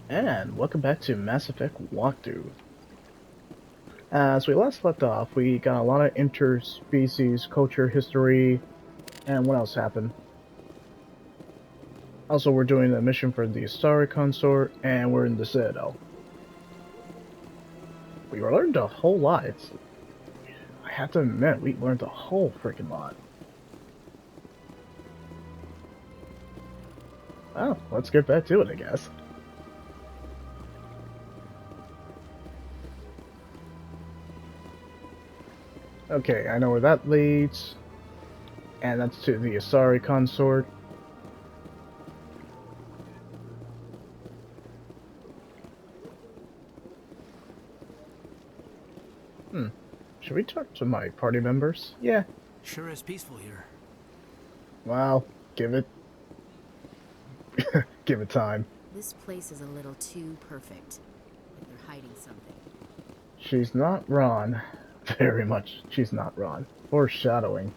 And welcome back to Mass Effect Walkthrough. As we last left off, we got a lot of interspecies culture history, and what else happened? Also, we're doing a mission for the Saren Consort, and we're in the Citadel. We learned a whole lot. I have to admit, we learned a whole freaking lot. Well, let's get back to it, I guess. Okay, I know where that leads, and that's to the Asari Consort. Hmm. Should we talk to my party members? Yeah. Sure is peaceful here. Well, give it give it time. This place is a little too perfect. Like they're hiding something. She's not Ron. Very much, she's not Ron. Foreshadowing.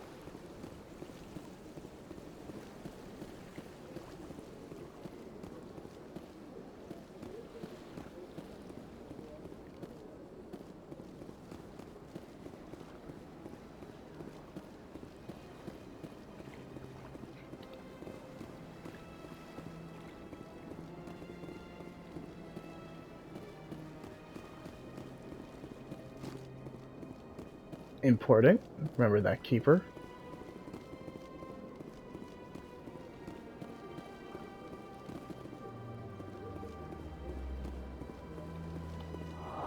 Important. Remember that keeper.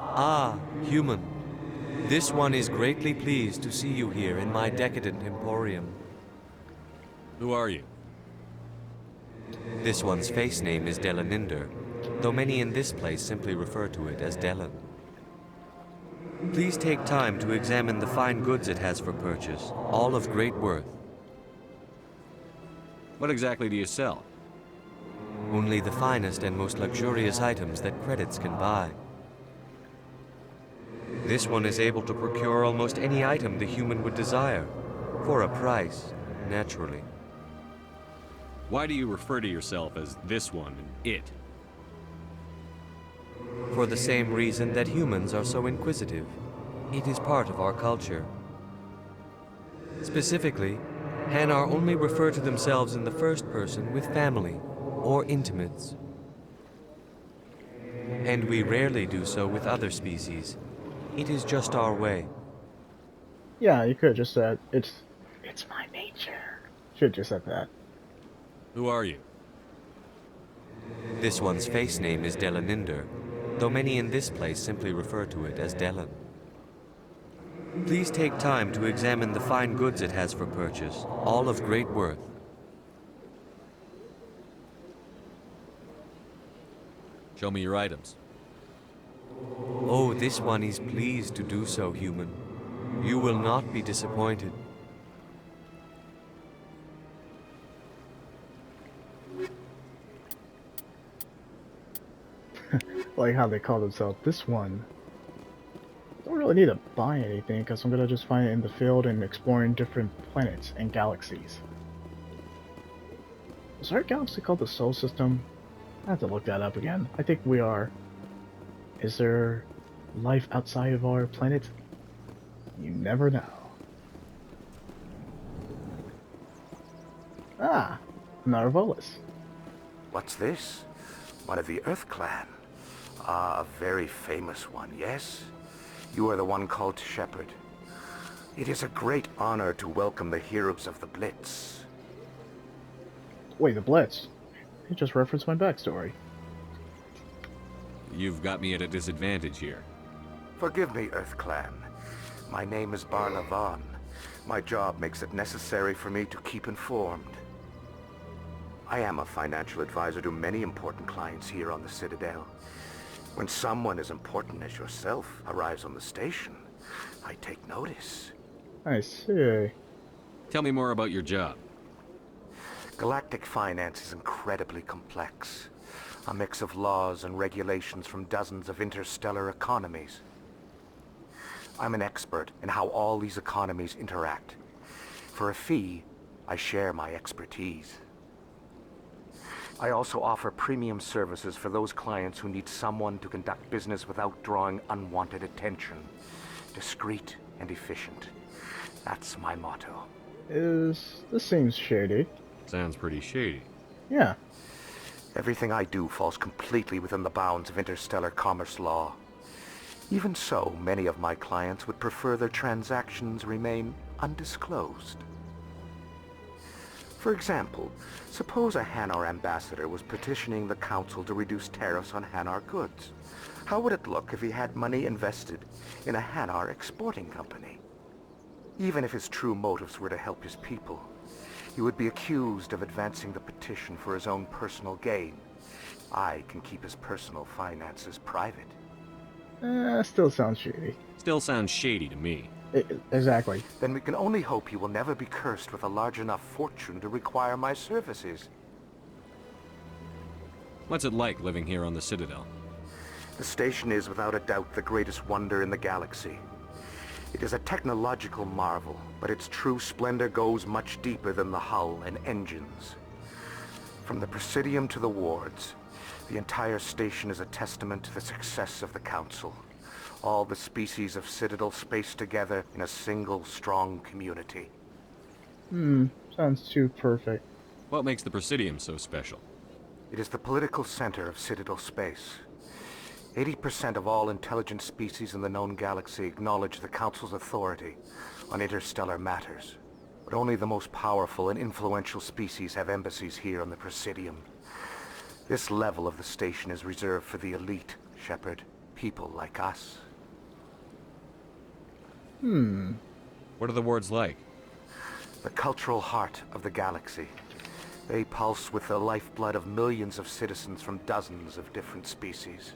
Ah, human. This one is greatly pleased to see you here in my decadent emporium. Who are you? This one's face name is Delaninder, though many in this place simply refer to it as Delan. Please take time to examine the fine goods it has for purchase, all of great worth. What exactly do you sell? Only the finest and most luxurious items that credits can buy. This one is able to procure almost any item the human would desire, for a price, naturally. Why do you refer to yourself as this one and it? For the same reason that humans are so inquisitive. It is part of our culture. Specifically, Hanar only refer to themselves in the first person with family or intimates. And we rarely do so with other species. It is just our way. Yeah, you could have just said, it's my nature. Should have just said that. Who are you? This one's face name is Delaninder, though many in this place simply refer to it as Delan. Please take time to examine the fine goods it has for purchase, all of great worth. Show me your items. Oh, this one is pleased to do so, human. You will not be disappointed. Like how they call themselves this one. Don't really need to buy anything because I'm gonna just find it in the field and exploring different planets and galaxies. Is our galaxy called the Sol System? I have to look that up again. I think we are. Is there life outside of our planet? You never know. Ah, Narvolis. What's this? One of the Earth Clan. Ah, a very famous one, yes? You are the one called Shepherd. It is a great honor to welcome the heroes of the Blitz. Wait, the Blitz. You just referenced my backstory. You've got me at a disadvantage here. Forgive me, Earth Clan. My name is Barla Vaughn. My job makes it necessary for me to keep informed. I am a financial advisor to many important clients here on the Citadel. When someone as important as yourself arrives on the station, I take notice. I see. Tell me more about your job. Galactic finance is incredibly complex. A mix of laws and regulations from dozens of interstellar economies. I'm an expert in how all these economies interact. For a fee, I share my expertise. I also offer premium services for those clients who need someone to conduct business without drawing unwanted attention. Discreet and efficient. That's my motto. This seems shady. Sounds pretty shady. Yeah. Everything I do falls completely within the bounds of interstellar commerce law. Even so, many of my clients would prefer their transactions remain undisclosed. For example, suppose a Hanar ambassador was petitioning the council to reduce tariffs on Hanar goods. How would it look if he had money invested in a Hanar exporting company? Even if his true motives were to help his people, he would be accused of advancing the petition for his own personal gain. I can keep his personal finances private. Still sounds shady. Still sounds shady to me. Exactly. Then we can only hope he will never be cursed with a large enough fortune to require my services. What's it like living here on the Citadel? The station is without a doubt the greatest wonder in the galaxy. It is a technological marvel, but its true splendor goes much deeper than the hull and engines. From the Presidium to the wards, the entire station is a testament to the success of the Council. All the species of Citadel spaced together in a single strong community. Sounds too perfect. What makes the Presidium so special? It is the political center of Citadel space. 80% of all intelligent species in the known galaxy acknowledge the Council's authority on interstellar matters. But only the most powerful and influential species have embassies here on the Presidium. This level of the station is reserved for the elite, Shepard. People like us. What are the wards like? The cultural heart of the galaxy. They pulse with the lifeblood of millions of citizens from dozens of different species.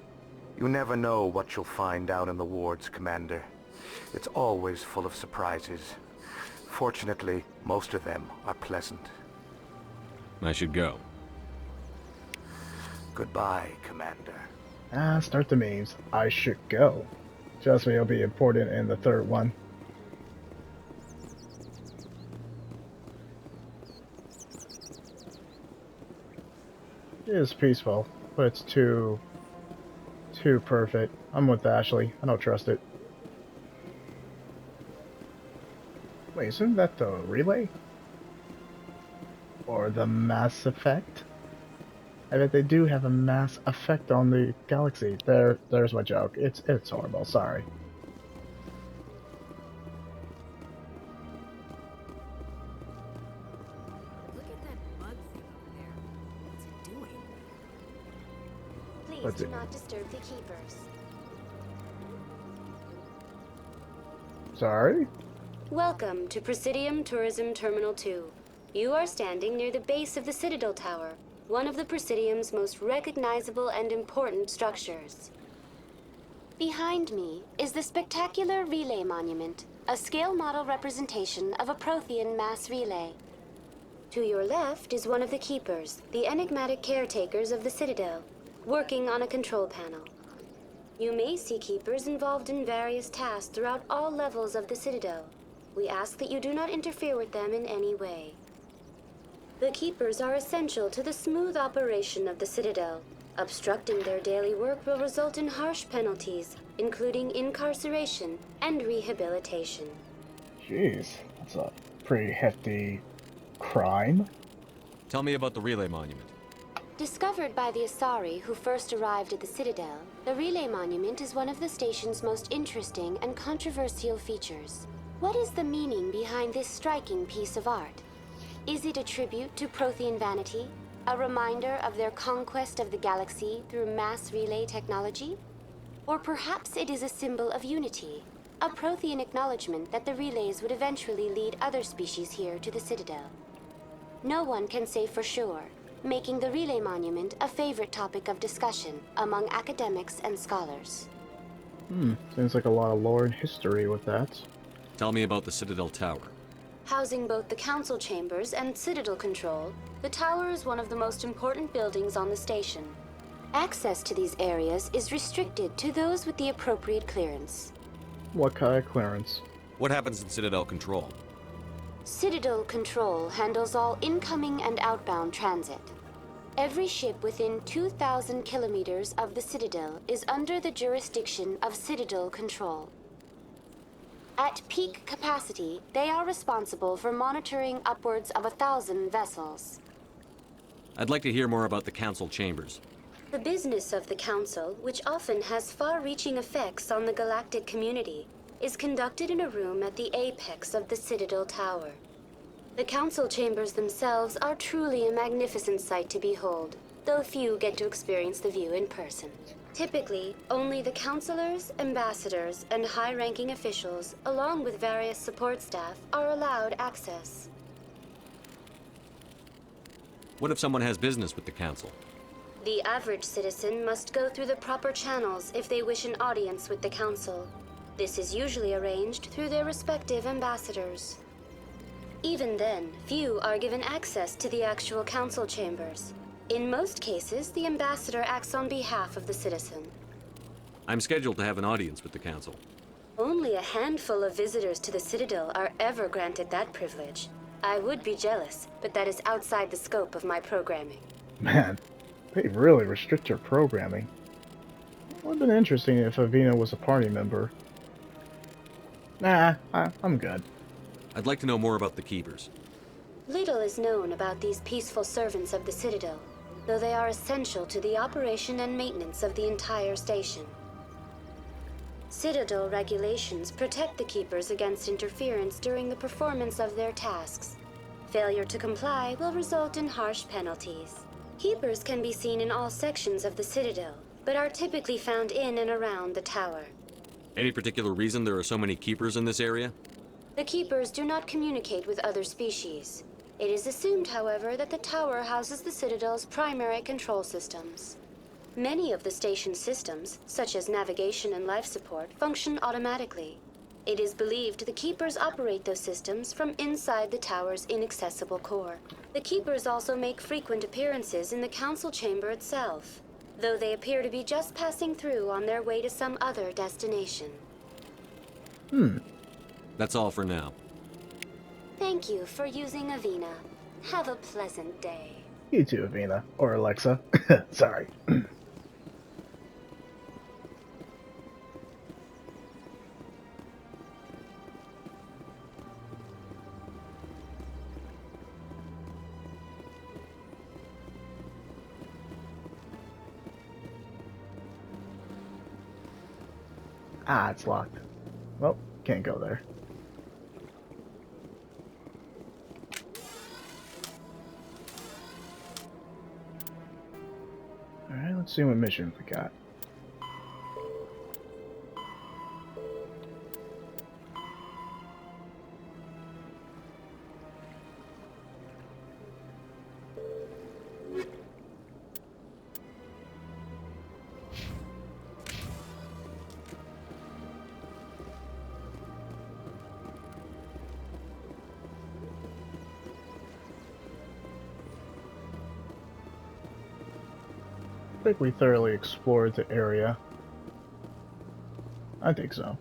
You never know what you'll find down in the wards, Commander. It's always full of surprises. Fortunately, most of them are pleasant. I should go. Goodbye, Commander. Start the memes. I should go. Trust me, it'll be important in the third one. It is peaceful, but it's too perfect. I'm with Ashley. I don't trust it. Wait, isn't that the relay? Or the Mass Effect? I bet they do have a mass effect on the galaxy. There's my joke. It's horrible. Sorry. Look at that bug thing over there. What's it doing? Please What's do it? not disturb the keepers. Sorry? Welcome to Presidium Tourism Terminal 2. You are standing near the base of the Citadel Tower, one of the Presidium's most recognizable and important structures. Behind me is the spectacular Relay Monument, a scale model representation of a Prothean mass relay. To your left is one of the Keepers, the enigmatic caretakers of the Citadel, working on a control panel. You may see Keepers involved in various tasks throughout all levels of the Citadel. We ask that you do not interfere with them in any way. The Keepers are essential to the smooth operation of the Citadel. Obstructing their daily work will result in harsh penalties, including incarceration and rehabilitation. Jeez, that's a pretty hefty crime. Tell me about the Relay Monument. Discovered by the Asari who first arrived at the Citadel, the Relay Monument is one of the station's most interesting and controversial features. What is the meaning behind this striking piece of art? Is it a tribute to Prothean vanity? A reminder of their conquest of the galaxy through mass relay technology? Or perhaps it is a symbol of unity, a Prothean acknowledgement that the relays would eventually lead other species here to the Citadel. No one can say for sure, making the Relay Monument a favorite topic of discussion among academics and scholars. Seems like a lot of lore and history with that. Tell me about the Citadel Tower. Housing both the council chambers and Citadel control, the tower is one of the most important buildings on the station. Access to these areas is restricted to those with the appropriate clearance. What kind of clearance? What happens in Citadel Control? Citadel control handles all incoming and outbound transit. Every ship within 2,000 kilometers of the Citadel is under the jurisdiction of Citadel Control. At peak capacity, they are responsible for monitoring upwards of 1,000 vessels. I'd like to hear more about the Council chambers. The business of the Council, which often has far-reaching effects on the galactic community, is conducted in a room at the apex of the Citadel Tower. The Council chambers themselves are truly a magnificent sight to behold, though few get to experience the view in person. Typically, only the councilors, ambassadors, and high-ranking officials, along with various support staff, are allowed access. What if someone has business with the Council? The average citizen must go through the proper channels if they wish an audience with the Council. This is usually arranged through their respective ambassadors. Even then, few are given access to the actual Council chambers. In most cases, the ambassador acts on behalf of the citizen. I'm scheduled to have an audience with the Council. Only a handful of visitors to the Citadel are ever granted that privilege. I would be jealous, but that is outside the scope of my programming. Man, they really restrict your programming. It would have been interesting if Avina was a party member. Nah, I'm good. I'd like to know more about the Keepers. Little is known about these peaceful servants of the Citadel, though they are essential to the operation and maintenance of the entire station. Citadel regulations protect the Keepers against interference during the performance of their tasks. Failure to comply will result in harsh penalties. Keepers can be seen in all sections of the Citadel, but are typically found in and around the tower. Any particular reason there are so many Keepers in this area? The Keepers do not communicate with other species. It is assumed, however, that the tower houses the Citadel's primary control systems. Many of the station's systems, such as navigation and life support, function automatically. It is believed the Keepers operate those systems from inside the tower's inaccessible core. The Keepers also make frequent appearances in the Council chamber itself, though they appear to be just passing through on their way to some other destination. That's all for now. Thank you for using Avina. Have a pleasant day. You too, Avina. Or Alexa. Sorry. Ah, it's locked. Well, can't go there. Alright, let's see what missions we got. I think we thoroughly explored the area. I think so.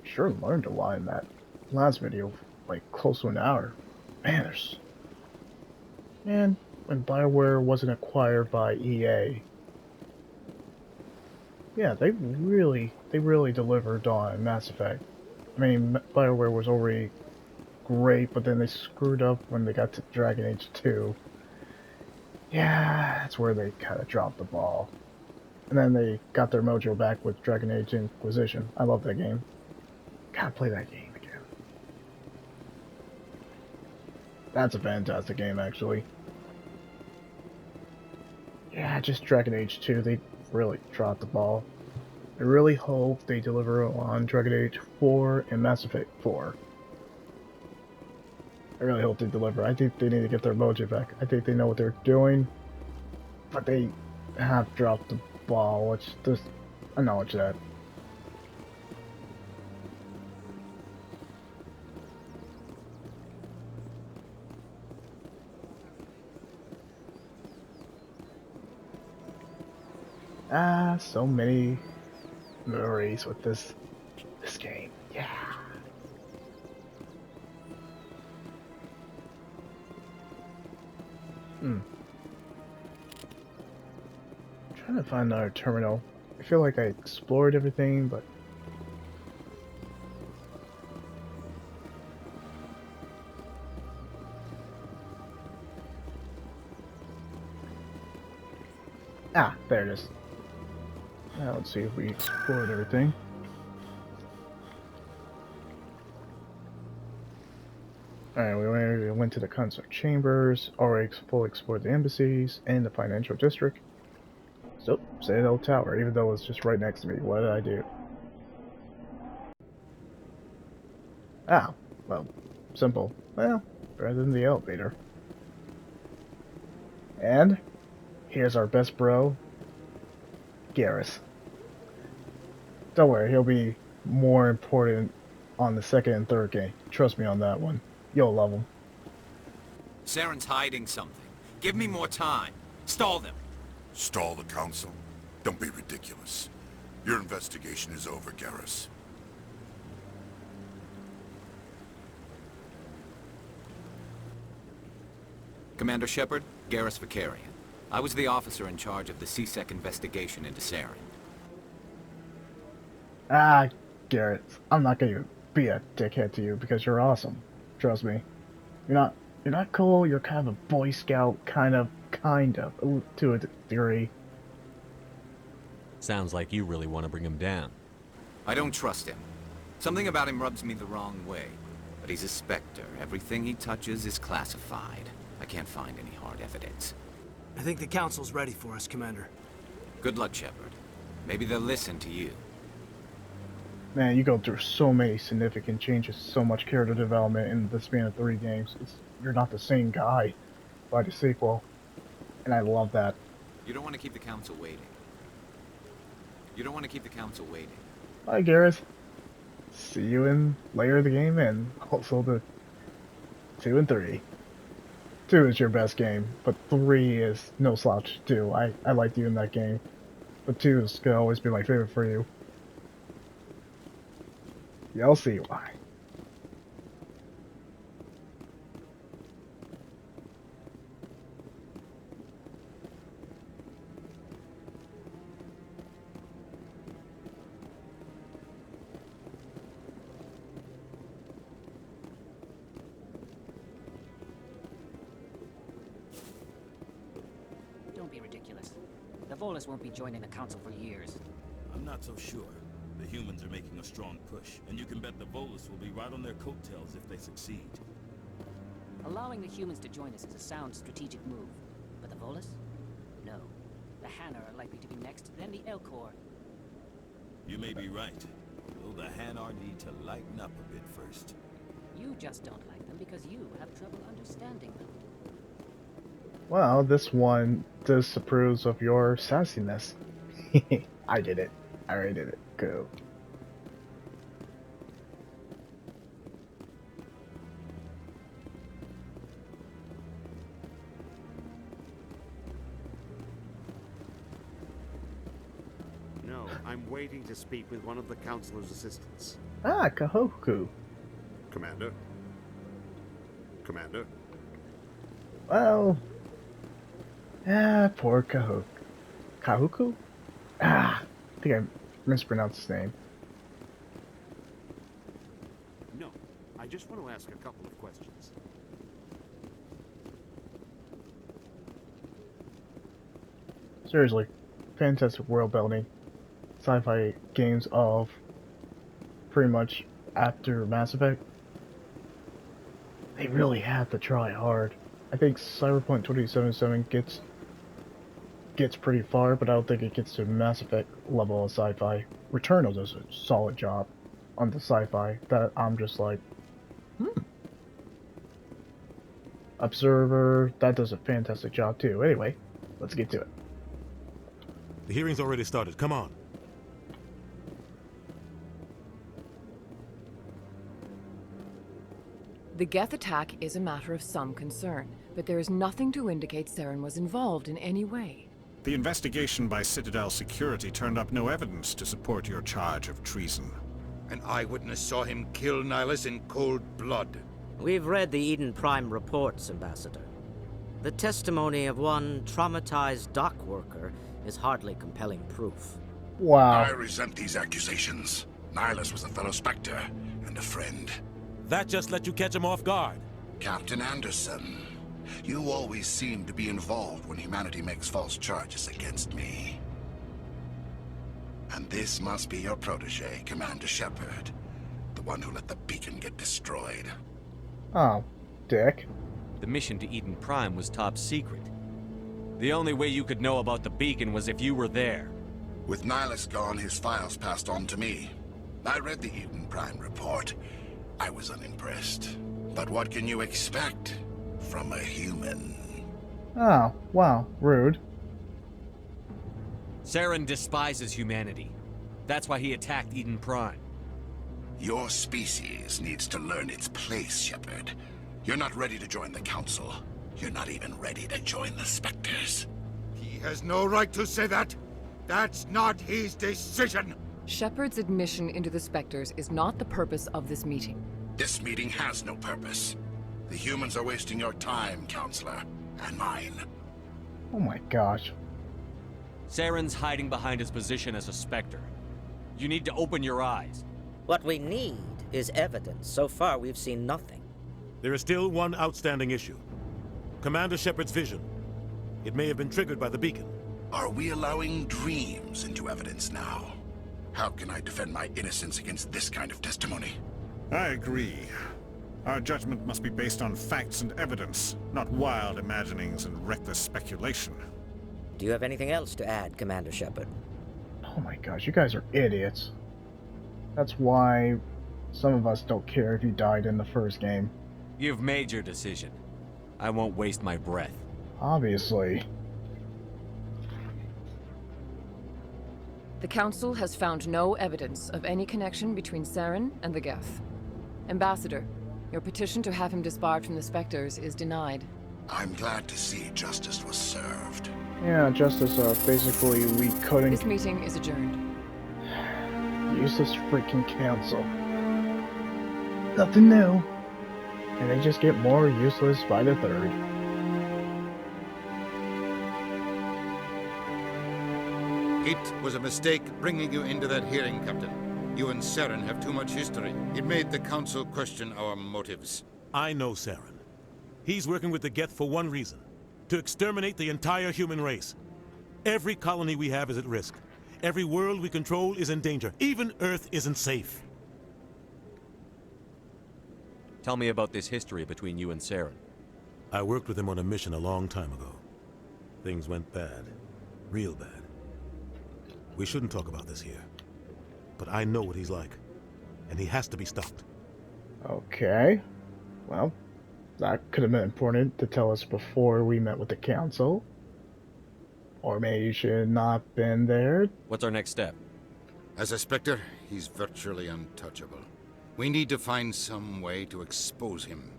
Sure learned a lot in that last video, like close to an hour. Man, there's... Man, when BioWare wasn't acquired by EA, yeah, they really delivered on Mass Effect. I mean, BioWare was already great, but then they screwed up when they got to Dragon Age 2. Yeah, that's where they kind of dropped the ball. And then they got their mojo back with Dragon Age Inquisition. I love that game. Gotta play that game again. That's a fantastic game, actually. Yeah, just Dragon Age 2, they really dropped the ball. I really hope they deliver on Dragon Age 4 and Mass Effect 4. I really hope they deliver. I think they need to get their mojo back. I think they know what they're doing, but they have dropped the ball. Let's just acknowledge that. So many memories with this game. Yeah. Hmm. Trying to find another terminal. I feel like I explored everything, but there it is. Now let's see if we explored everything. Alright, we went to the concert chambers, already fully explored the embassies, and the financial district. So, Citadel Tower, even though it's just right next to me. What did I do? Ah, well, simple. Well, better than the elevator. And here's our best bro, Garrus. Don't worry, he'll be more important on the second and third game. Trust me on that one. You'll love him. Saren's hiding something. Give me more time. Stall them. Stall the council? Don't be ridiculous. Your investigation is over, Garrus. Commander Shepard, Garrus Vicarian. I was the officer in charge of the CSEC investigation into Saren. Ah, Garrett, I'm not gonna be a dickhead to you because you're awesome. Trust me. You're not cool, you're kind of a Boy Scout, kind of, to a degree. Sounds like you really want to bring him down. I don't trust him. Something about him rubs me the wrong way. But he's a Spectre. Everything he touches is classified. I can't find any hard evidence. I think the Council's ready for us, Commander. Good luck, Shepard. Maybe they'll listen to you. Man, you go through so many significant changes, so much character development in the span of 3 games. You're not the same guy by the sequel, and I love that. You don't want to keep the Council waiting. Bye, Gareth. See you in later in the game, and also the 2 and 3. 2 is your best game, but 3 is no slouch too. I liked you in that game, but 2 is gonna always be my favorite for you. You'll see why. Don't be ridiculous. The Volus won't be joining the Council for years. I'm not so sure. The humans are making a strong push, and you can bet the Volus will be right on their coattails if they succeed. Allowing the humans to join us is a sound strategic move. But the Volus? No. The Hanna are likely to be next, then the Elcor. You may be right. Though the Hanar need to lighten up a bit first. You just don't like them because you have trouble understanding them. Well, this one disapproves of your sassiness. I did it. I already did it. Go. No, I'm waiting to speak with one of the Councilor's assistants. Ah, Kahoku. Commander? Commander? Well... poor Kahoku. Kahoku? I think I mispronounced his name. No, I just want to ask a couple of questions. Seriously, fantastic world building. Sci-fi games of pretty much after Mass Effect. They really have to try hard. I think Cyberpunk 2077 gets pretty far, but I don't think it gets to Mass Effect level of sci-fi. Returnal does a solid job on the sci-fi that I'm just like, Observer, that does a fantastic job too. Anyway, let's get to it. The hearing's already started. Come on. The Geth attack is a matter of some concern, but there is nothing to indicate Saren was involved in any way. The investigation by Citadel Security turned up no evidence to support your charge of treason. An eyewitness saw him kill Nihilus in cold blood. We've read the Eden Prime reports, Ambassador. The testimony of one traumatized dock worker is hardly compelling proof. Wow. I resent these accusations. Nihilus was a fellow Spectre and a friend. That just let you catch him off guard. Captain Anderson, you always seem to be involved when humanity makes false charges against me. And this must be your protege, Commander Shepard. The one who let the beacon get destroyed. Oh, dick. The mission to Eden Prime was top secret. The only way you could know about the beacon was if you were there. With Nihilus gone, his files passed on to me. I read the Eden Prime report. I was unimpressed. But what can you expect from a human? Oh, wow. Rude. Saren despises humanity. That's why he attacked Eden Prime. Your species needs to learn its place, Shepard. You're not ready to join the Council. You're not even ready to join the Spectres. He has no right to say that. That's not his decision. Shepard's admission into the Spectres is not the purpose of this meeting. This meeting has no purpose. The humans are wasting your time, Counselor, and mine. Oh my gosh. Saren's hiding behind his position as a Spectre. You need to open your eyes. What we need is evidence. So far, we've seen nothing. There is still one outstanding issue. Commander Shepard's vision. It may have been triggered by the beacon. Are we allowing dreams into evidence now? How can I defend my innocence against this kind of testimony? I agree. Our judgment must be based on facts and evidence, not wild imaginings and reckless speculation. Do you have anything else to add, Commander Shepard? Oh my gosh, you guys are idiots. That's why some of us don't care if you died in the first game. You've made your decision. I won't waste my breath. Obviously. The Council has found no evidence of any connection between Saren and the Geth. Ambassador, your petition to have him disbarred from the Spectres is denied. I'm glad to see justice was served. Yeah, justice, basically we couldn't... This meeting is adjourned. Useless freaking council. Nothing new. And they just get more useless by the third. It was a mistake bringing you into that hearing, Captain. You and Saren have too much history. It made the Council question our motives. I know Saren. He's working with the Geth for one reason. To exterminate the entire human race. Every colony we have is at risk. Every world we control is in danger. Even Earth isn't safe. Tell me about this history between you and Saren. I worked with him on a mission a long time ago. Things went bad. Real bad. We shouldn't talk about this here. But I know what he's like. And he has to be stopped. Okay. Well, that could have been important to tell us before we met with the council. Or maybe you should have not been there. What's our next step? As a Spectre, he's virtually untouchable. We need to find some way to expose him.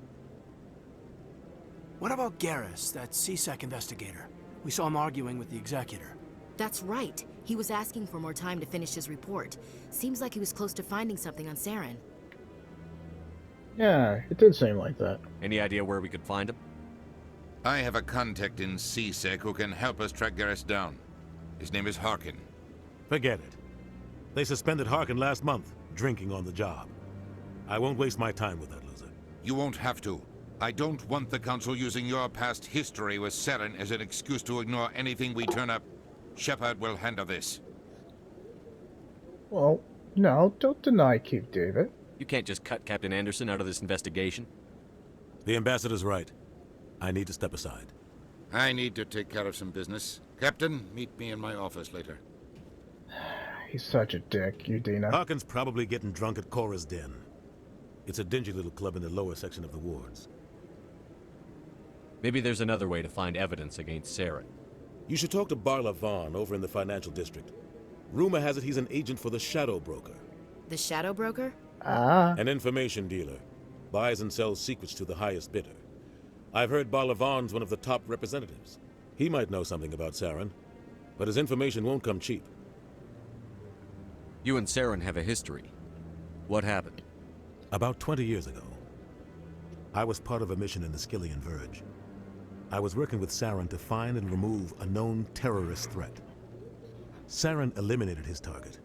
What about Garrus, that CSEC investigator? We saw him arguing with the Executor. That's right. He was asking for more time to finish his report. Seems like he was close to finding something on Saren. Yeah, it did seem like that. Any idea where we could find him? I have a contact in CSEC who can help us track Garrus down. His name is Harkin. Forget it. They suspended Harkin last month, drinking on the job. I won't waste my time with that loser. You won't have to. I don't want the Council using your past history with Saren as an excuse to ignore anything we turn up. Shepard will handle this. Well, no, don't deny Keith David. You can't just cut Captain Anderson out of this investigation. The Ambassador's right. I need to step aside. I need to take care of some business. Captain, meet me in my office later. He's such a dick, Udina. Harkin's probably getting drunk at Cora's Den. It's a dingy little club in the lower section of the wards. Maybe there's another way to find evidence against Saren. You should talk to Barla Vaughn over in the financial district. Rumor has it he's an agent for the Shadow Broker. The Shadow Broker? Ah. An information dealer. Buys and sells secrets to the highest bidder. I've heard Barla Vaughn's one of the top representatives. He might know something about Saren, but his information won't come cheap. You and Saren have a history. What happened? About 20 years ago, I was part of a mission in the Skillian Verge. I was working with Saren to find and remove a known terrorist threat. Saren eliminated his target,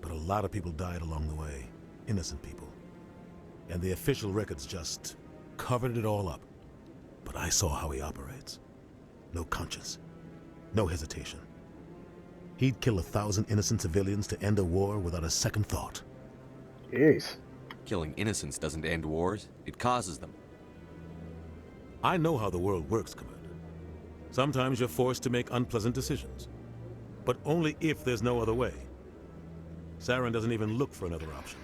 but a lot of people died along the way, innocent people. And the official records just covered it all up. But I saw how he operates. No conscience, no hesitation. He'd kill 1,000 innocent civilians to end a war without a second thought. Jeez. Killing innocents doesn't end wars, it causes them. I know how the world works, Commander. Sometimes you're forced to make unpleasant decisions, but only if there's no other way. Saren doesn't even look for another option.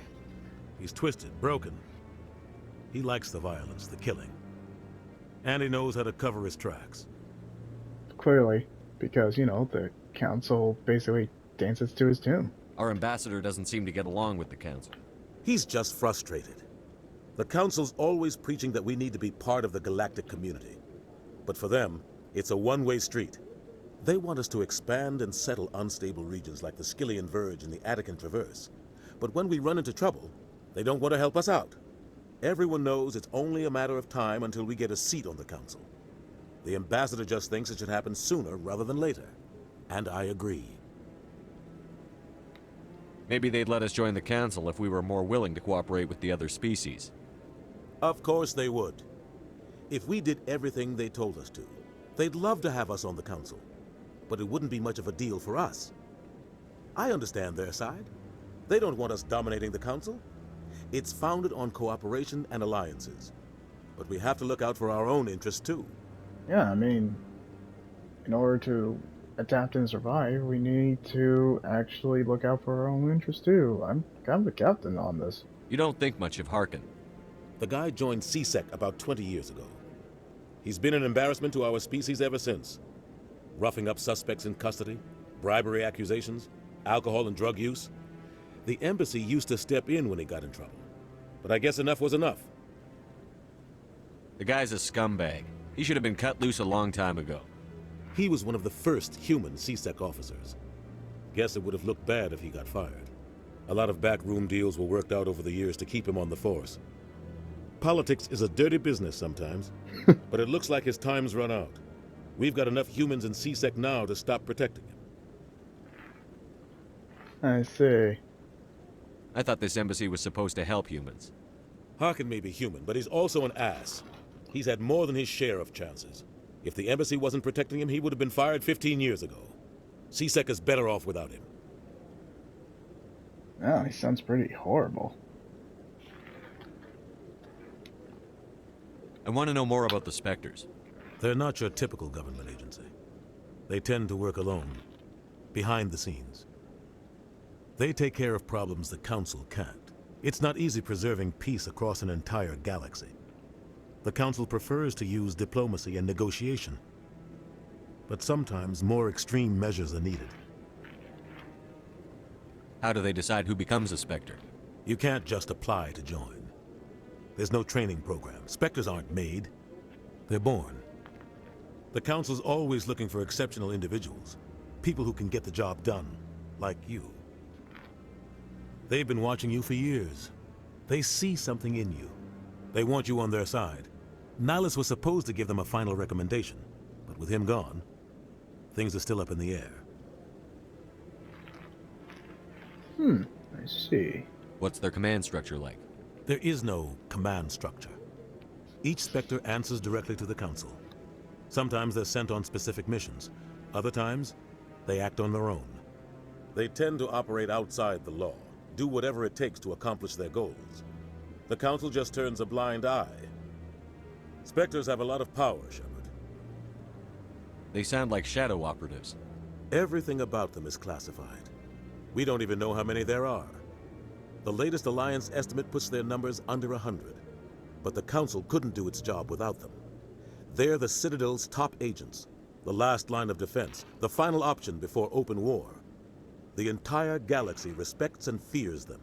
He's twisted, broken. He likes the violence, the killing. And he knows how to cover his tracks. Clearly, because, you know, the council basically dances to his tune. Our ambassador doesn't seem to get along with the council. He's just frustrated. The council's always preaching that we need to be part of the galactic community. But for them, it's a one-way street. They want us to expand and settle unstable regions like the Skillian Verge and the Attican Traverse. But when we run into trouble, they don't want to help us out. Everyone knows it's only a matter of time until we get a seat on the council. The ambassador just thinks it should happen sooner rather than later. And I agree. Maybe they'd let us join the council if we were more willing to cooperate with the other species. Of course they would. If we did everything they told us to, they'd love to have us on the council. But it wouldn't be much of a deal for us. I understand their side. They don't want us dominating the council. It's founded on cooperation and alliances. But we have to look out for our own interests too. Yeah, I mean, in order to adapt and survive, we need to actually look out for our own interests too. I'm kind of the captain on this. You don't think much of Harkin. The guy joined CSEC about 20 years ago. He's been an embarrassment to our species ever since. Roughing up suspects in custody, bribery accusations, alcohol and drug use. The embassy used to step in when he got in trouble. But I guess enough was enough. The guy's a scumbag. He should have been cut loose a long time ago. He was one of the first human CSEC officers. Guess it would have looked bad if he got fired. A lot of backroom deals were worked out over the years to keep him on the force. Politics is a dirty business sometimes, but it looks like his time's run out. We've got enough humans in CSEC now to stop protecting him. I see. I thought this embassy was supposed to help humans. Harkin may be human, but he's also an ass. He's had more than his share of chances. If the embassy wasn't protecting him, he would have been fired 15 years ago. CSEC is better off without him. Oh, he sounds pretty horrible. I want to know more about the Spectres. They're not your typical government agency. They tend to work alone, behind the scenes. They take care of problems the Council can't. It's not easy preserving peace across an entire galaxy. The Council prefers to use diplomacy and negotiation. But sometimes more extreme measures are needed. How do they decide who becomes a Spectre? You can't just apply to join. There's no training program. Spectres aren't made. They're born. The Council's always looking for exceptional individuals. People who can get the job done, like you. They've been watching you for years. They see something in you. They want you on their side. Nihilus was supposed to give them a final recommendation, but with him gone, things are still up in the air. I see. What's their command structure like? There is no command structure. Each Spectre answers directly to the Council. Sometimes they're sent on specific missions. Other times, they act on their own. They tend to operate outside the law, do whatever it takes to accomplish their goals. The Council just turns a blind eye. Spectres have a lot of power, Shepard. They sound like shadow operatives. Everything about them is classified. We don't even know how many there are. The latest Alliance estimate puts their numbers under 100. But the Council couldn't do its job without them. They're the Citadel's top agents, the last line of defense, the final option before open war. The entire galaxy respects and fears them.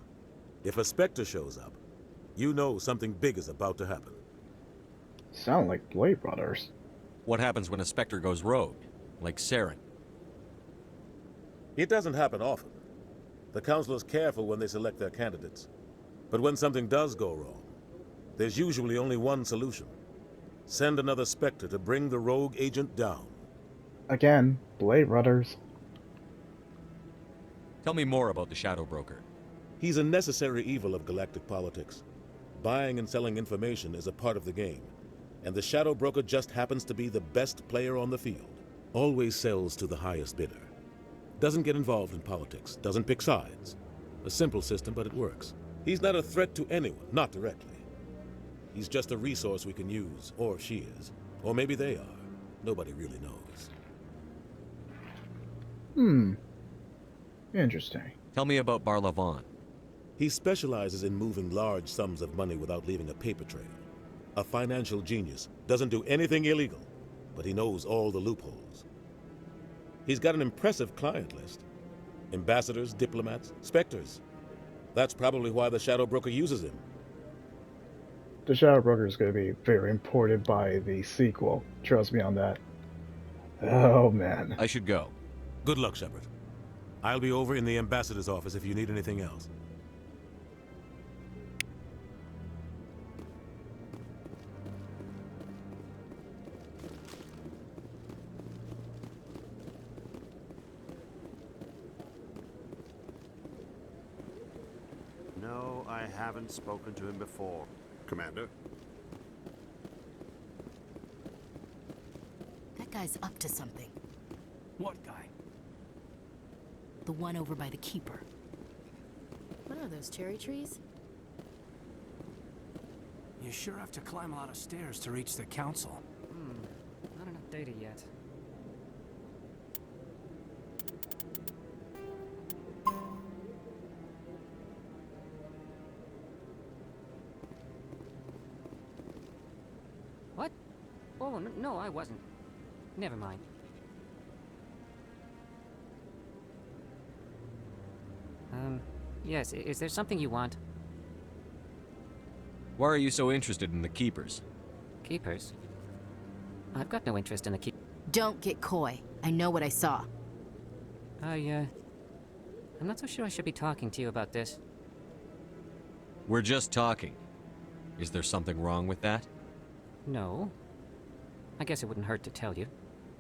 If a Spectre shows up, you know something big is about to happen. Sound like Blade Brothers. What happens when a Spectre goes rogue, like Saren? It doesn't happen often. The Council is careful when they select their candidates. But when something does go wrong, there's usually only one solution. Send another Spectre to bring the rogue agent down. Again, Blade Runners. Tell me more about the Shadow Broker. He's a necessary evil of galactic politics. Buying and selling information is a part of the game, and the Shadow Broker just happens to be the best player on the field. Always sells to the highest bidder. Doesn't get involved in politics, doesn't pick sides. A simple system, but it works. He's not a threat to anyone, not directly. He's just a resource we can use, or she is. Or maybe they are. Nobody really knows. Interesting. Tell me about Barla Vaughn. He specializes in moving large sums of money without leaving a paper trail. A financial genius, doesn't do anything illegal, but he knows all the loopholes. He's got an impressive client list. Ambassadors, diplomats, specters. That's probably why the Shadow Broker uses him. The Shadow Broker is going to be very important by the sequel. Trust me on that. Oh, man. I should go. Good luck, Shepard. I'll be over in the ambassador's office if you need anything else. No, I haven't spoken to him before. Commander? That guy's up to something. What guy? The one over by the Keeper. What are those, cherry trees? You sure have to climb a lot of stairs to reach the council. Not enough data yet. What? Oh, no, I wasn't. Never mind. Yes, is there something you want? Why are you so interested in the Keepers? Keepers? I've got no interest in the Don't get coy. I know what I saw. I'm not so sure I should be talking to you about this. We're just talking. Is there something wrong with that? No. I guess it wouldn't hurt to tell you.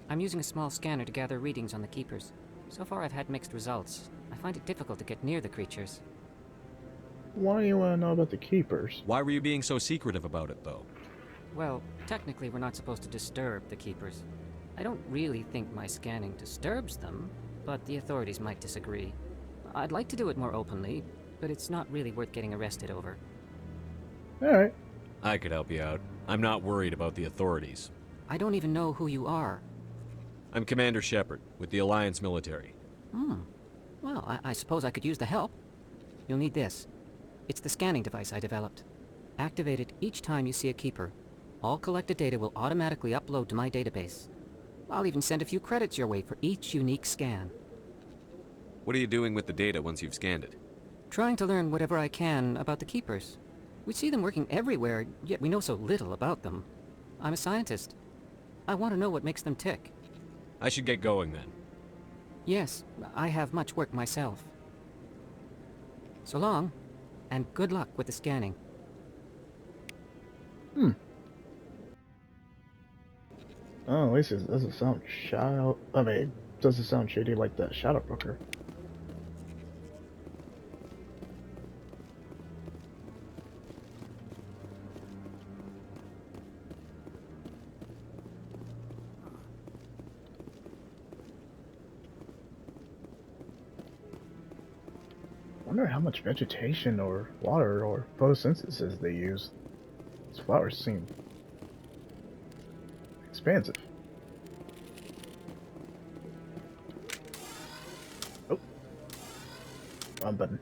I'm using a small scanner to gather readings on the Keepers. So far I've had mixed results. I find it difficult to get near the creatures. Why do you want to know about the Keepers? Why were you being so secretive about it, though? Well, technically we're not supposed to disturb the Keepers. I don't really think my scanning disturbs them, but the authorities might disagree. I'd like to do it more openly, but it's not really worth getting arrested over. Alright. I could help you out. I'm not worried about the authorities. I don't even know who you are. I'm Commander Shepard, with the Alliance military. Well, I suppose I could use the help. You'll need this. It's the scanning device I developed. Activate it each time you see a Keeper. All collected data will automatically upload to my database. I'll even send a few credits your way for each unique scan. What are you doing with the data once you've scanned it? Trying to learn whatever I can about the Keepers. We see them working everywhere, yet we know so little about them. I'm a scientist. I want to know what makes them tick. I should get going then. Yes, I have much work myself. So long, and good luck with the scanning. Oh, at least it doesn't sound doesn't sound shady like that Shadow Broker. Wonder how much vegetation or water or photosynthesis they use. These flowers seem expansive. Oh. Wrong button.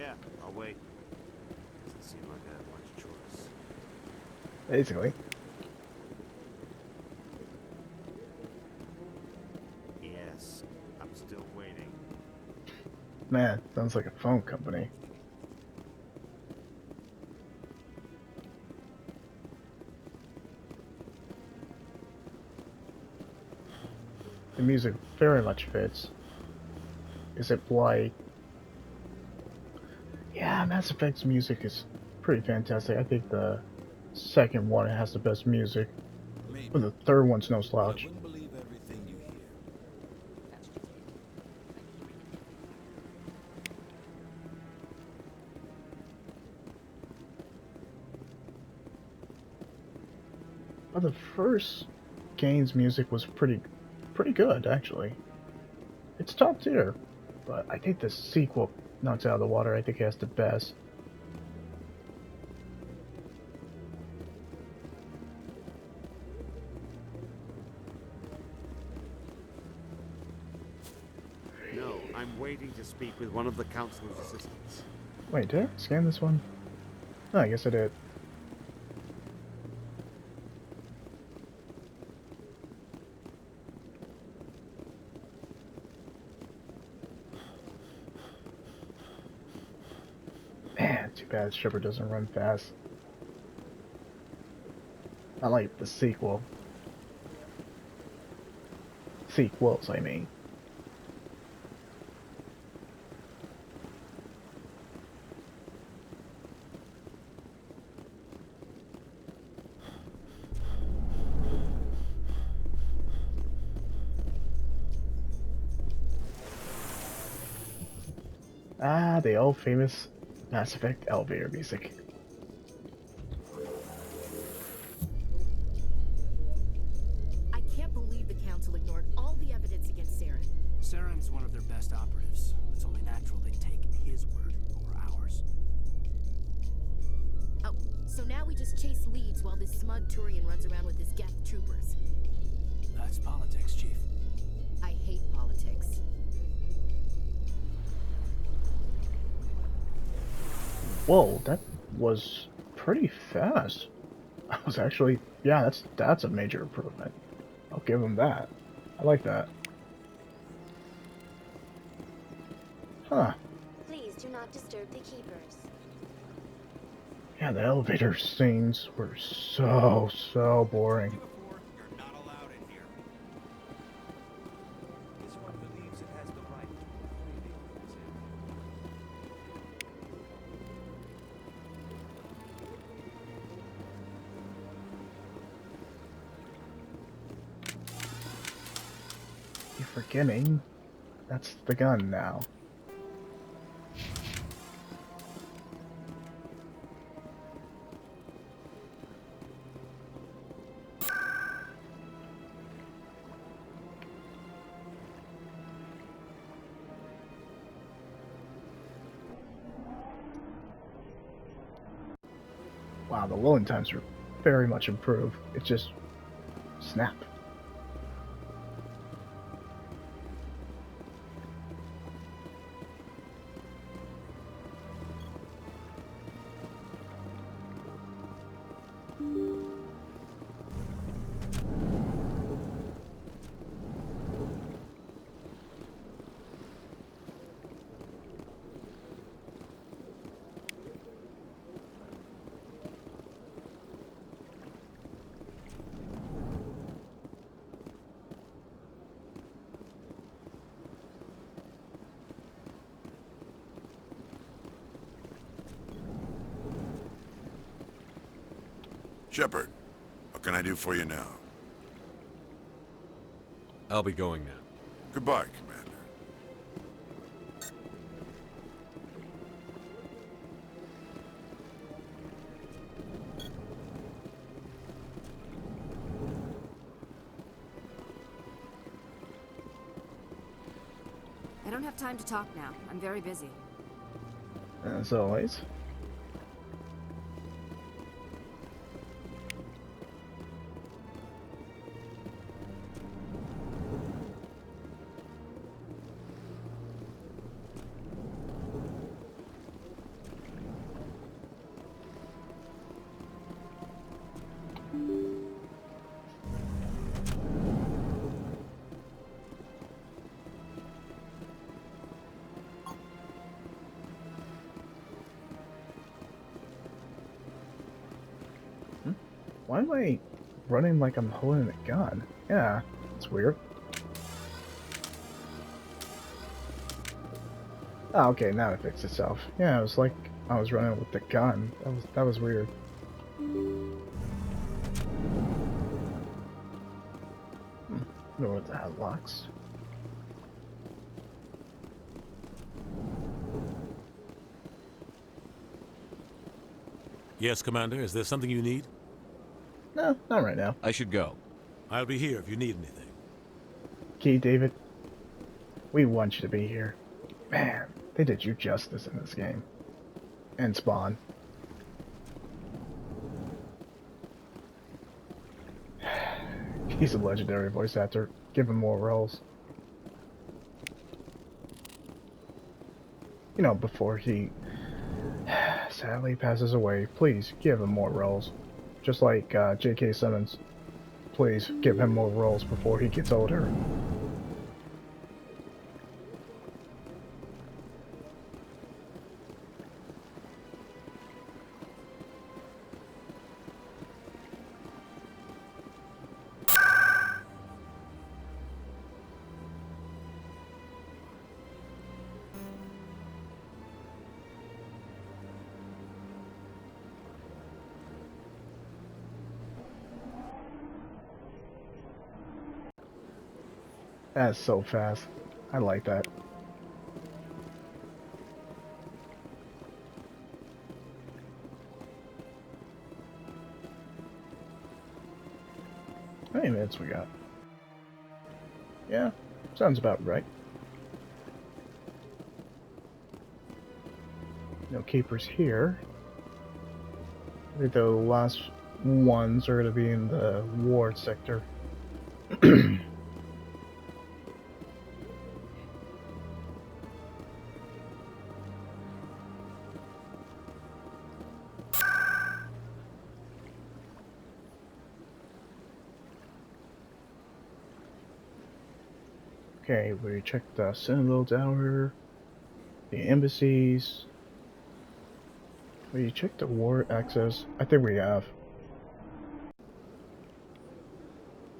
Yeah, I'll wait. Doesn't seem like I have much choice. Basically. Yes, I'm still waiting. Man, sounds like a phone company. The music very much fits. Is it why? Yeah, Mass Effect's music is pretty fantastic. I think the second one has the best music. But the third one's no slouch. Believe everything you hear. But the first game's music was pretty good, actually. It's top tier, but I think the sequel knocks it out of the water. I think it has the best. No, I'm waiting to speak with one of the Councilor's assistants. Wait, did I scan this one? Oh, I guess I did. Man, too bad Shepard doesn't run fast. I like the sequel. Sequels, I mean. Ah, the old famous Mass Effect elevator music. I can't believe the Council ignored all the evidence against Saren. Saren's one of their best operatives. It's only natural they'd take his word over ours. Oh, so now we just chase leads while this smug Turian runs around with his Geth troopers. That's politics, Chief. I hate politics. Whoa, that was pretty fast. I was actually, yeah, that's a major improvement. I'll give him that. I like that. Huh. Please do not disturb the keepers. Yeah, the elevator scenes were so boring. You're forgetting. That's the gun now. Wow, the loading times are very much improved. It's just snap. Shepard, what can I do for you now? I'll be going now. Goodbye, Commander. I don't have time to talk now. I'm very busy. As always. Why am I running like I'm holding a gun? Yeah, it's weird. Oh, okay, now it fixed itself. Yeah, it was like I was running with the gun. That was weird. Know what the hell locks. Yes, Commander. Is there something you need? No, not right now. I should go. I'll be here if you need anything. Okay, David. We want you to be here. Man, they did you justice in this game. And Spawn. He's a legendary voice actor. Give him more roles. You know, before he sadly passes away, please give him more roles. Just like J.K. Simmons. Please give him more roles before he gets older. That's so fast. I like that. How many minutes we got? Yeah, sounds about right. No keepers here. I think the last ones are going to be in the ward sector. Okay, we checked the Citadel Tower, the embassies. We checked the war access. I think we have.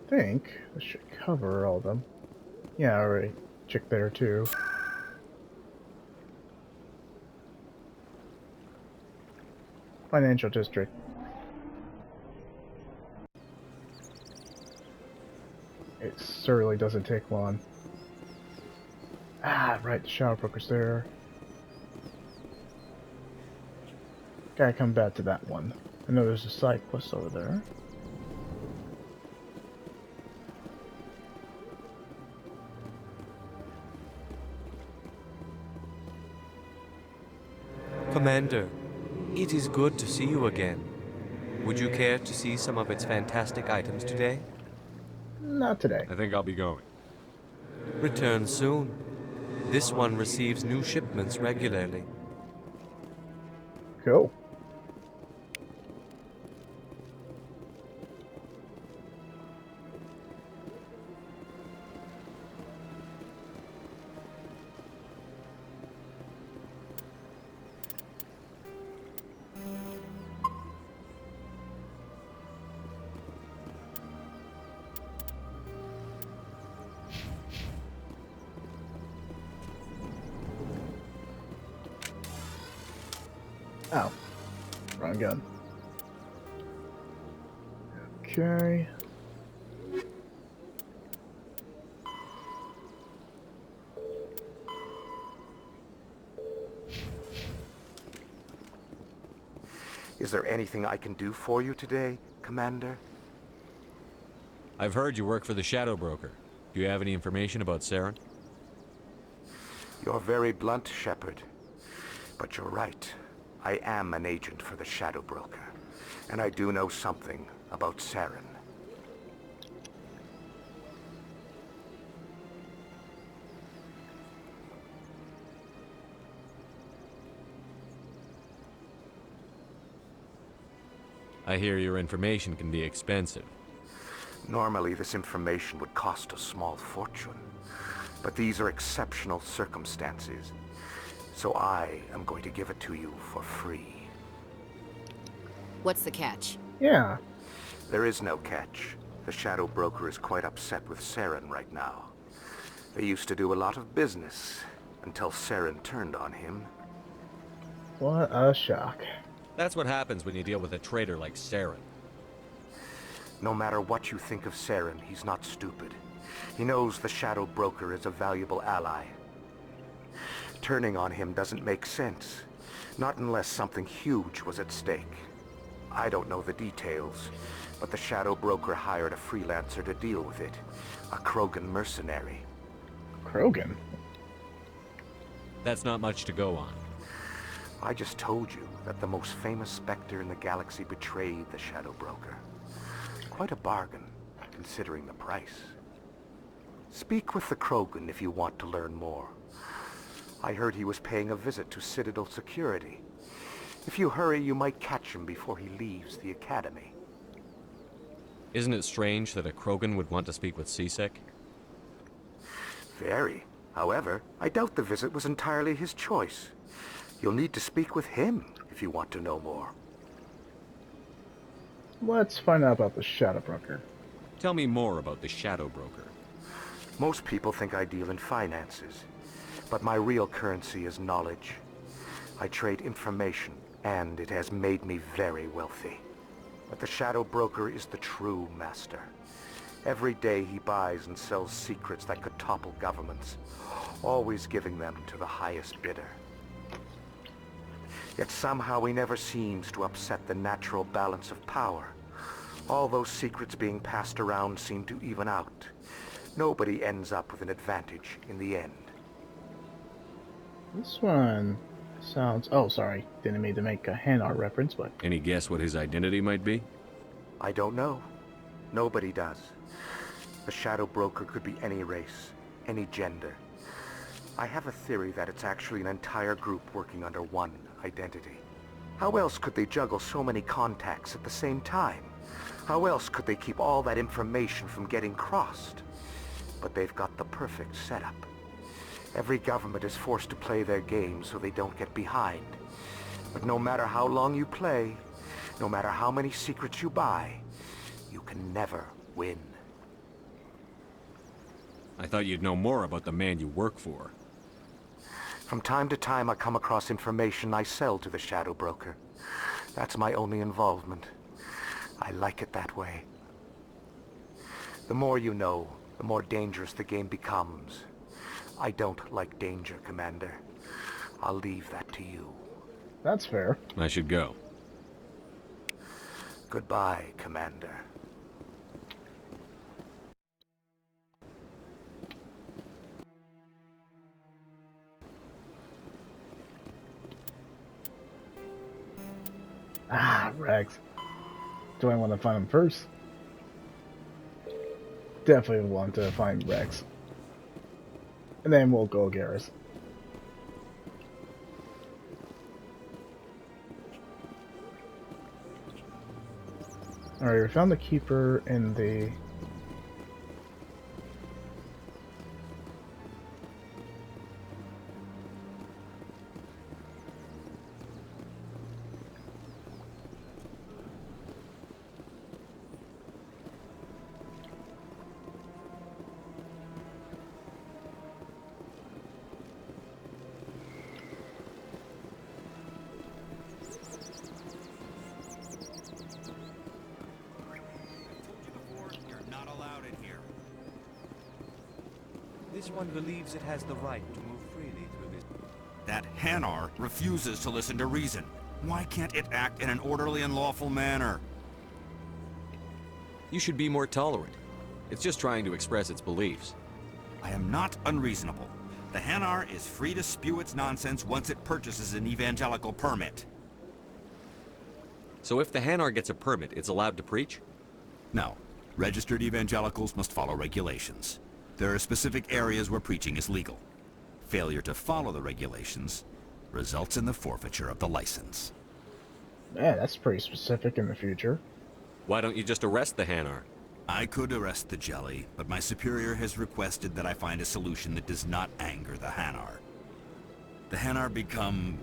I think this should cover all of them. Yeah, I already checked there too. Financial district. It certainly doesn't take long. Ah, right, the shadow broker's there. Gotta come back to that one. I know there's a side quest over there. Commander, it is good to see you again. Would you care to see some of its fantastic items today? Not today. I think I'll be going. Return soon. This one receives new shipments regularly. Cool. Oh, wrong gun. Okay. Is there anything I can do for you today, Commander? I've heard you work for the Shadow Broker. Do you have any information about Saren? You're very blunt, Shepard. But you're right. I am an agent for the Shadow Broker. And I do know something about Saren. I hear your information can be expensive. Normally, this information would cost a small fortune. But these are exceptional circumstances. So I am going to give it to you for free. What's the catch? Yeah. There is no catch. The Shadow Broker is quite upset with Saren right now. They used to do a lot of business, until Saren turned on him. What a shock. That's what happens when you deal with a traitor like Saren. No matter what you think of Saren, he's not stupid. He knows the Shadow Broker is a valuable ally. Turning on him doesn't make sense. Not unless something huge was at stake. I don't know the details, but the Shadow Broker hired a freelancer to deal with it. A Krogan mercenary. Krogan? That's not much to go on. I just told you that the most famous Spectre in the galaxy betrayed the Shadow Broker. Quite a bargain, considering the price. Speak with the Krogan if you want to learn more. I heard he was paying a visit to Citadel security. If you hurry, you might catch him before he leaves the Academy. Isn't it strange that a Krogan would want to speak with C-Sec? Very. However, I doubt the visit was entirely his choice. You'll need to speak with him if you want to know more. Let's find out about the Shadow Broker. Tell me more about the Shadow Broker. Most people think I deal in finances, but my real currency is knowledge. I trade information, and it has made me very wealthy. But the Shadow Broker is the true master. Every day he buys and sells secrets that could topple governments, always giving them to the highest bidder. Yet somehow he never seems to upset the natural balance of power. All those secrets being passed around seem to even out. Nobody ends up with an advantage in the end. This one sounds... Oh, sorry. Didn't mean to make a Hanar reference, but... Any guess what his identity might be? I don't know. Nobody does. The Shadow Broker could be any race, any gender. I have a theory that it's actually an entire group working under one identity. How else could they juggle so many contacts at the same time? How else could they keep all that information from getting crossed? But they've got the perfect setup. Every government is forced to play their game so they don't get behind. But no matter how long you play, no matter how many secrets you buy, you can never win. I thought you'd know more about the man you work for. From time to time, I come across information I sell to the Shadow Broker. That's my only involvement. I like it that way. The more you know, the more dangerous the game becomes. I don't like danger, Commander. I'll leave that to you. That's fair. I should go. Goodbye, Commander. Ah, Rex. Do I want to find him first? Definitely want to find Rex. And then we'll go Garrus. Alright, we found the Keeper in the... This one believes it has the right to move freely through this. That Hanar refuses to listen to reason. Why can't it act in an orderly and lawful manner? You should be more tolerant. It's just trying to express its beliefs. I am not unreasonable. The Hanar is free to spew its nonsense once it purchases an evangelical permit. So if the Hanar gets a permit, it's allowed to preach? No. Registered evangelicals must follow regulations. There are specific areas where preaching is legal. Failure to follow the regulations results in the forfeiture of the license. Man, that's pretty specific in the future. Why don't you just arrest the Hanar? I could arrest the jelly, but my superior has requested that I find a solution that does not anger the Hanar. The Hanar become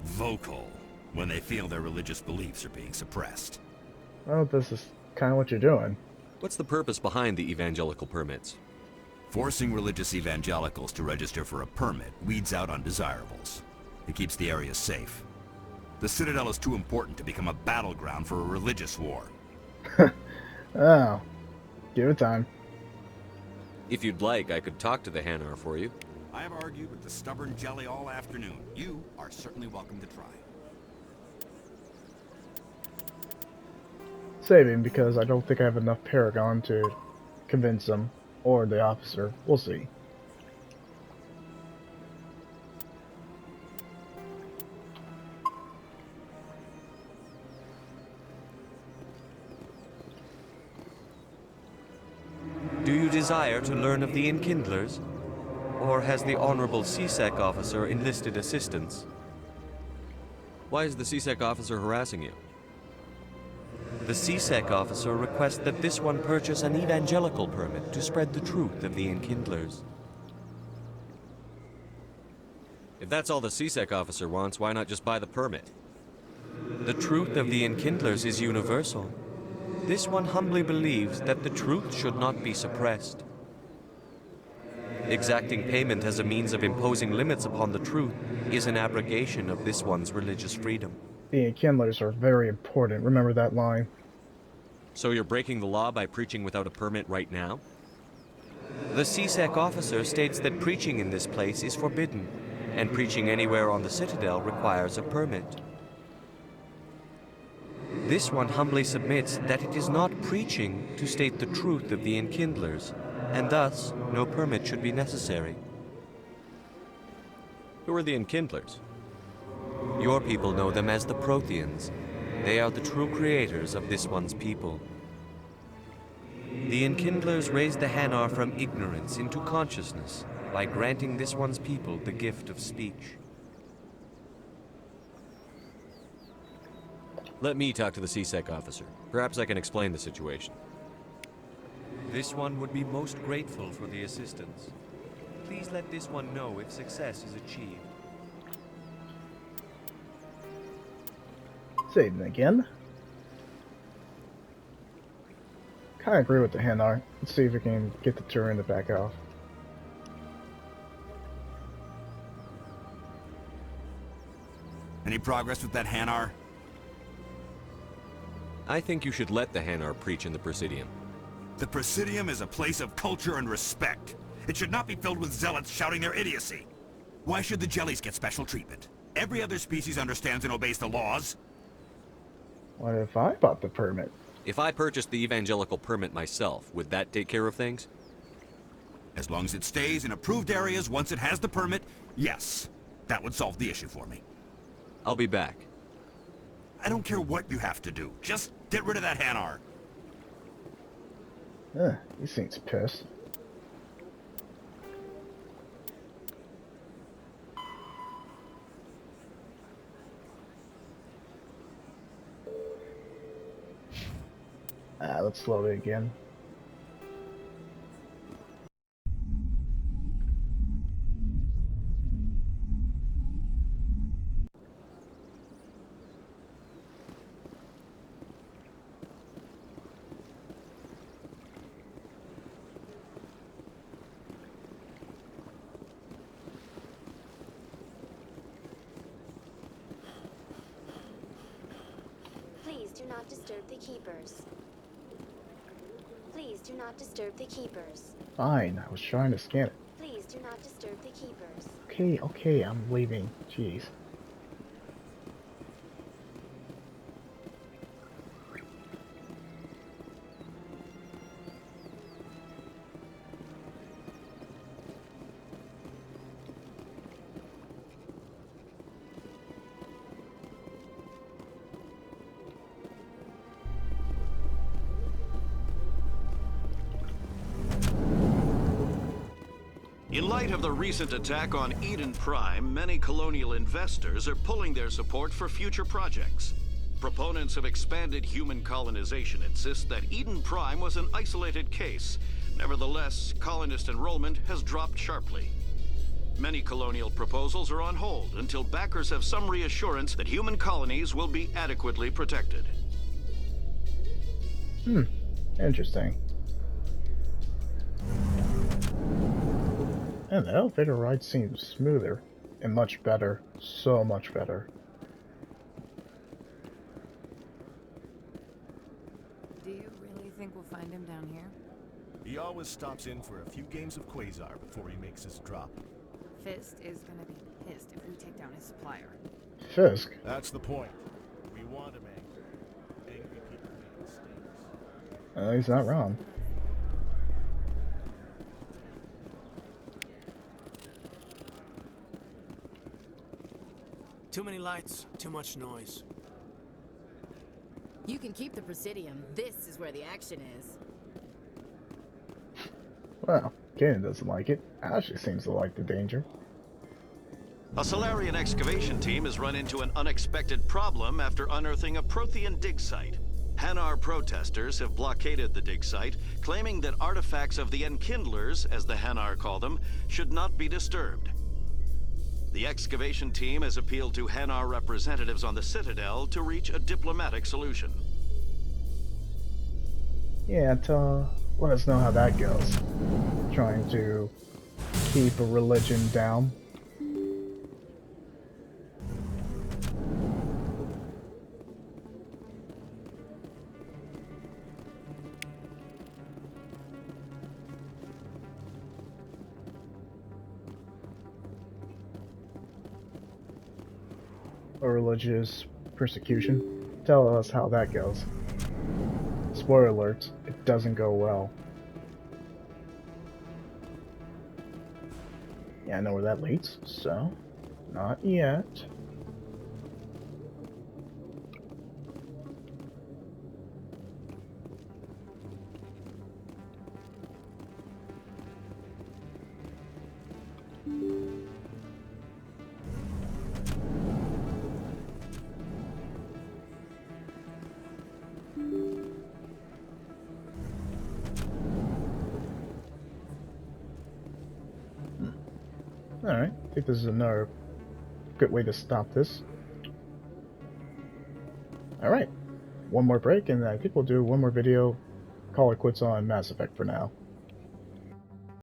vocal when they feel their religious beliefs are being suppressed. Well, this is kind of what you're doing. What's the purpose behind the evangelical permits? Forcing religious evangelicals to register for a permit weeds out undesirables. It keeps the area safe. The Citadel is too important to become a battleground for a religious war. Oh, give it time. If you'd like, I could talk to the Hanar for you. I have argued with the stubborn jelly all afternoon. You are certainly welcome to try. Saving because I don't think I have enough Paragon to convince them, or the officer. We'll see. Do you desire to learn of the Enkindlers? Or has the Honorable CSEC officer enlisted assistance? Why is the CSEC officer harassing you? The CSEC officer requests that this one purchase an evangelical permit to spread the truth of the Enkindlers. If that's all the CSEC officer wants, why not just buy the permit? The truth of the Enkindlers is universal. This one humbly believes that the truth should not be suppressed. Exacting payment as a means of imposing limits upon the truth is an abrogation of this one's religious freedom. The Enkindlers are very important. Remember that line. So you're breaking the law by preaching without a permit right now? The CSEC officer states that preaching in this place is forbidden, and preaching anywhere on the Citadel requires a permit. This one humbly submits that it is not preaching to state the truth of the Enkindlers, and thus no permit should be necessary. Who are the Enkindlers? Your people know them as the Protheans. They are the true creators of this one's people. The Enkindlers raised the Hanar from ignorance into consciousness by granting this one's people the gift of speech. Let me talk to the CSEC officer. Perhaps I can explain the situation. This one would be most grateful for the assistance. Please let this one know if success is achieved. Saving again. Kinda agree with the Hanar. Let's see if we can get the Turin to back off. Any progress with that Hanar? I think you should let the Hanar preach in the Presidium. The Presidium is a place of culture and respect. It should not be filled with zealots shouting their idiocy. Why should the jellies get special treatment? Every other species understands and obeys the laws. What if I bought the permit? If I purchased the evangelical permit myself, would that take care of things? As long as it stays in approved areas once it has the permit, yes. That would solve the issue for me. I'll be back. I don't care what you have to do. Just get rid of that Hanar. He seems pissed. Let's load it again. Please do not disturb the keepers. Please do not disturb the keepers. Fine, I was trying to scan it. Please do not disturb the keepers. Okay, I'm leaving. Jeez. In light of the recent attack on Eden Prime, many colonial investors are pulling their support for future projects. Proponents of expanded human colonization insist that Eden Prime was an isolated case. Nevertheless, colonist enrollment has dropped sharply. Many colonial proposals are on hold until backers have some reassurance that human colonies will be adequately protected. Hmm, interesting. And the elevator ride seems smoother and much better. So much better. Do you really think we'll find him down here? He always stops in for a few games of Quasar before he makes his drop. Fist is gonna be pissed if we take down his supplier. Fisk? That's the point. We want him angry. Angry people make mistakes. He's not wrong. Too many lights, too much noise. You can keep the Presidium. This is where the action is. Well, Kanan doesn't like it. Ashley seems to like the danger. A Salarian excavation team has run into an unexpected problem after unearthing a Prothean dig site. Hanar protesters have blockaded the dig site, claiming that artifacts of the Enkindlers, as the Hanar call them, should not be disturbed. The excavation team has appealed to Hanar representatives on the Citadel to reach a diplomatic solution. Yeah, let us know how that goes. Trying to keep a religion down. Or religious persecution. Tell us how that goes. Spoiler alerts, it doesn't go well. Yeah, I know where that leads, so not yet. Alright, I think this is another good way to stop this. Alright, one more break and I think we'll do one more video, call it quits on Mass Effect for now.